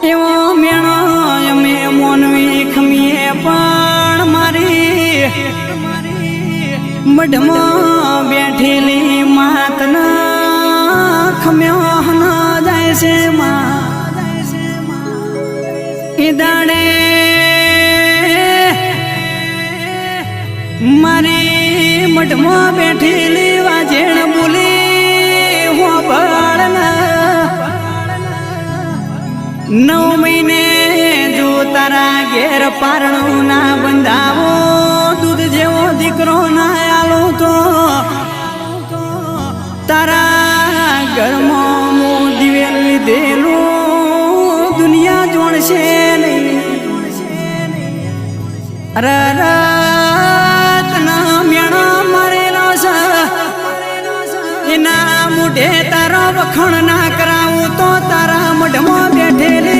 એવો મેણો અમે મોનવી ખમીએ પણ મારી મઢમાં બેઠેલી માતના ખમ્યો ન જાય છે એ દાડે મારી મઢમાં બેઠેલી વાજેણ બોલી હો બળના 9 મહિને જો તારા ઘેર પારણું ના બંધાવો દૂધ જેવો દીકરો ના આલો તો તારા ઘરમાં હું દિવેલ લીધેલું દુનિયા જોણશે નહીં રતના મેણા મરેલો છે એના મોઢે તારો વખણ ના કરાવું તો તારા મઢમાં બેઠેલી